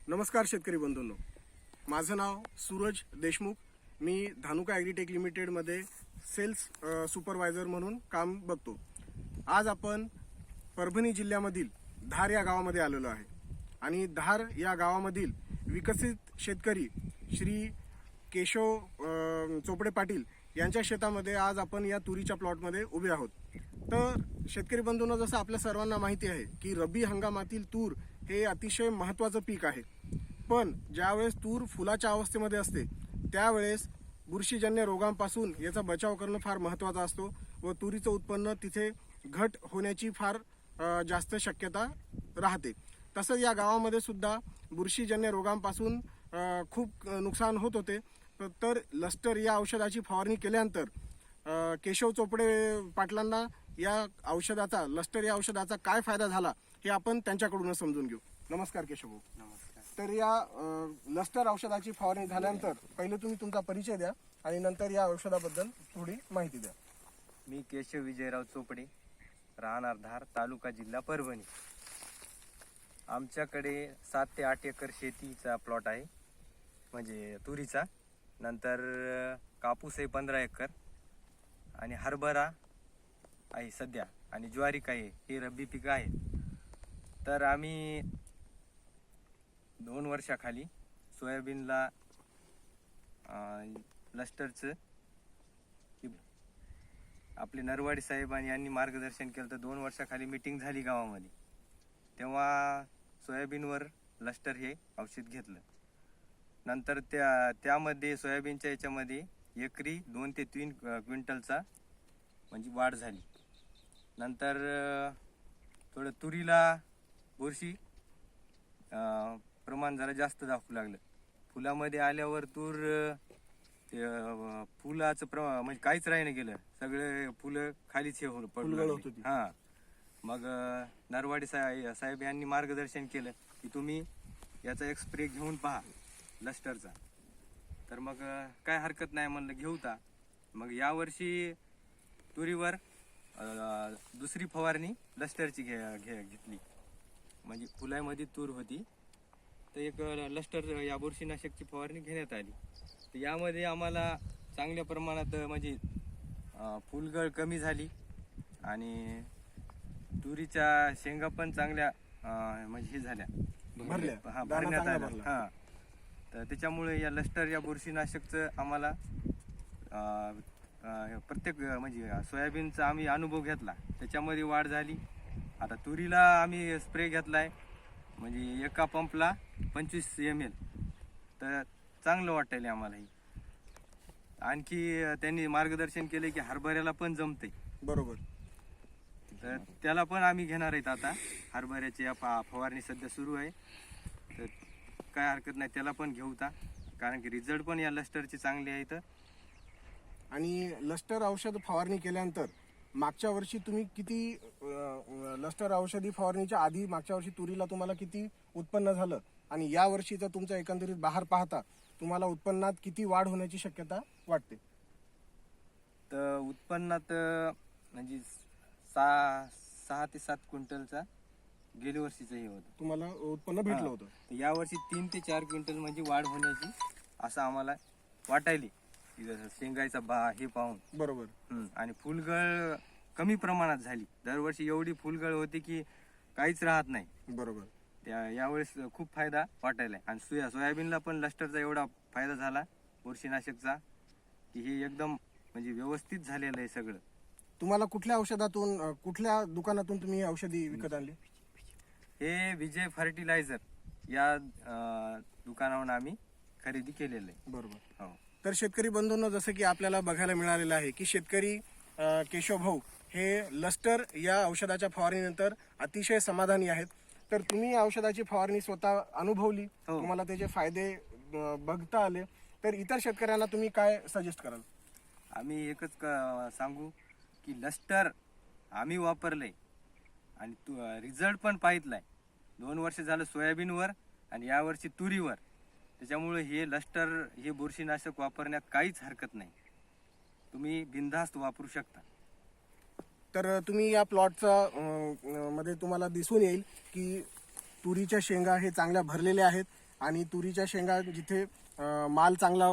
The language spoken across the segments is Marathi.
नमस्कार शेतकरी बंधूंनो, माझं नाव सूरज देशमुख. मी धानुका ॲग्रीटेक लिमिटेडमध्ये सेल्स सुपरवायझर म्हणून काम बघतो. आज आपण परभणी जिल्ह्यामधील धार या गावामध्ये आलेलो आहे आणि धार या गावामधील विकसित शेतकरी श्री केशव चोपडे पाटील यांच्या शेतामध्ये आज आपण या तुरीच्या प्लॉटमध्ये उभे आहोत. तर शेतकरी बंधूंनो, जसं आपल्या सर्वांना माहिती आहे की रब्बी हंगामातील तूर हे अतिशय महत्त्वाचं पीक आहे. पण ज्यावेळेस तूर फुलाच्या अवस्थेमध्ये असते त्यावेळेस बुरशीजन्य रोगांपासून याचा बचाव करणं फार महत्त्वाचं असतो व तुरीचं उत्पन्न तिथे घट होण्याची फार जास्त शक्यता राहते. तसंच या गावामध्ये सुद्धा बुरशीजन्य रोगांपासून खूप नुकसान होत होते. तर लस्टर या औषधाची फवारणी केल्यानंतर केशव चोपडे पाटलांना या औषधाचा, लस्टर या औषधाचा काय फायदा झाला हे आपण त्यांच्याकडूनच समजून घेऊ. नमस्कार केशव भाऊ. नमस्कार. तर या लस्टर औषधाची फवारणी झाल्यानंतर पहिले तुम्ही तुमचा परिचय द्या आणि नंतर या औषधाबद्दल थोडी माहिती द्या. मी केशव विजयराव चोपडे, राहणार धार, तालुका जिल्हा परभणी. आमच्याकडे 7 ते 8 एकर शेतीचा प्लॉट आहे, म्हणजे तुरीचा. नंतर कापूस आहे 15 एकर आणि हरभरा आहे सध्या, आणि ज्वारी आहे. हे रब्बी पिकं आहेत. तर आम्ही 2 वर्षाखाली सोयाबीनला लस्टरचं आपले नरवाडी साहेबांनी यांनी मार्गदर्शन केलं. तर 2 वर्षाखाली मीटिंग झाली गावामध्ये, तेव्हा सोयाबीनवर लस्टर हे औषध घेतलं. नंतर त्यामध्ये सोयाबीनच्या याच्यामध्ये एकरी 2 ते 3 क्विंटलचा म्हणजे वाढ झाली. नंतर थोडं तुरीला बुरशी प्रमाण जरा जास्त दाखवू लागलं. फुलामध्ये आल्यावर तूर फुलाचं म्हणजे काहीच राहिलं गेलं, सगळे फुलं खालीच हे पडू लागली. हां, मग नरवाडी साहेब यांनी मार्गदर्शन केलं की तुम्ही याचा एक स्प्रे घेऊन पहा लस्टरचा. तर मग काय हरकत नाही म्हणलं, घेऊता. मग यावर्षी तुरीवर दुसरी फवारणी लस्टरची घेतली. म्हणजे फुलामध्ये तूर होती तर एक लस्टर या बुरशीनाशकची फवारणी घेण्यात आली. तर यामध्ये आम्हाला चांगल्या प्रमाणात म्हणजे फुलगळ कमी झाली आणि तुरीच्या शेंगा पण चांगल्या म्हणजे हे झाल्या, भरण्यात आल्या. हां, तर त्याच्यामुळे या लस्टर या बुरशीनाशकचं आम्हाला प्रत्येक म्हणजे सोयाबीनचा आम्ही अनुभव घेतला, त्याच्यामध्ये वाढ झाली. आता तुरीला आम्ही स्प्रे घेतलाय, म्हणजे एका पंपला 25 ml. तर चांगलं वाटायला आम्हालाही. आणखी त्यांनी मार्गदर्शन केले की हरभऱ्याला पण जमते. बरोबर. तर त्याला पण आम्ही घेणार आहेत. आता हरभऱ्याची फवारणी सध्या सुरू आहे, तर काय हरकत नाही, त्याला पण घेऊता. कारण की रिझल्ट पण या लस्टरचे चांगले आहेत. आणि लस्टर औषध फवारणी केल्यानंतर मागच्या वर्षी तुम्ही किती लस्टर औषधी फवारणीच्या आधी मागच्या वर्षी तुरीला तुम्हाला किती उत्पन्न झालं आणि या वर्षीचा तुमचा एकंदरीत बहार पाहता तुम्हाला उत्पन्नात किती वाढ होण्याची शक्यता वाटते? तर उत्पन्नात म्हणजे 6 ते 7 क्विंटलचा गेल्या वर्षीचं हे होतं, तुम्हाला उत्पन्न भेटलं होतं. या वर्षी 3 ते 4 क्विंटल म्हणजे वाढ होण्याची असं आम्हाला वाटायली शेंगायचा हे पाहून. बरोबर. आणि फुलगळ कमी प्रमाणात झाली. दरवर्षी एवढी फुलगळ होती की काहीच राहत नाही. बरोबर. यावेळेस खूप फायदा वाटायला. आणि सोयाबीनला पण लस्टरचा एवढा फायदा झाला बुरशीनाशकचा की हे एकदम म्हणजे व्यवस्थित झालेलं आहे सगळं. तुम्हाला कुठल्या औषधातून, कुठल्या दुकानातून तुम्ही औषधी विकत आणली? हे विजय फर्टिलायझर या दुकानावरून आम्ही खरेदी केलेलं आहे. बरोबर. हो. तर शेतकरी बंधूंनो, जसं की आपल्याला बघायला मिळालेलं आहे की शेतकरी केशव भाऊ हे लस्टर या औषधाच्या फवारणीनंतर अतिशय समाधानी आहेत. तर तुम्ही या औषधाची फवारणी स्वतः अनुभवली, तुम्हाला त्याचे फायदे बघता आले, तर इतर शेतकऱ्यांना तुम्ही काय सजेस्ट कराल? आम्ही एकच सांगू की लस्टर आम्ही वापरलंय आणि रिझल्ट पण पाहितलाय. 2 वर्ष झालं सोयाबीनवर आणि यावर्षी तुरीवर. त्याच्यामुळे हे लस्टर हे बुरशीनाशक वापरण्यात काहीच हरकत नाही, तुम्ही बिनधास्त वापरू शकता. तर तुम्ही या प्लॉटचा मध्ये तुम्हाला दिसून येईल की तुरीच्या शेंगा हे चांगल्या भरलेल्या आहेत आणि तुरीच्या शेंगा जिथे माल चांगला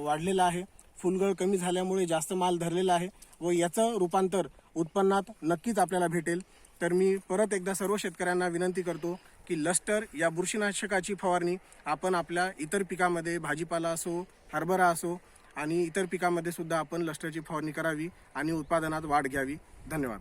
वाढलेला आहे, फुलगळ कमी झाल्यामुळे जास्त माल धरलेला आहे व याचं रूपांतर उत्पन्नात नक्कीच आपल्याला भेटेल. तर मी परत एकदा सर्व शेतकऱ्यांना विनंती करतो की लस्टर या बुरशीनाशकाची फवारणी आपण आपल्या इतर पिकामध्ये, भाजीपाला असो, हरभरा असो आणि इतर पिकामध्ये सुद्धा आपण लस्टरची फवारणी करावी आणि उत्पादनात वाढ घ्यावी. धन्यवाद.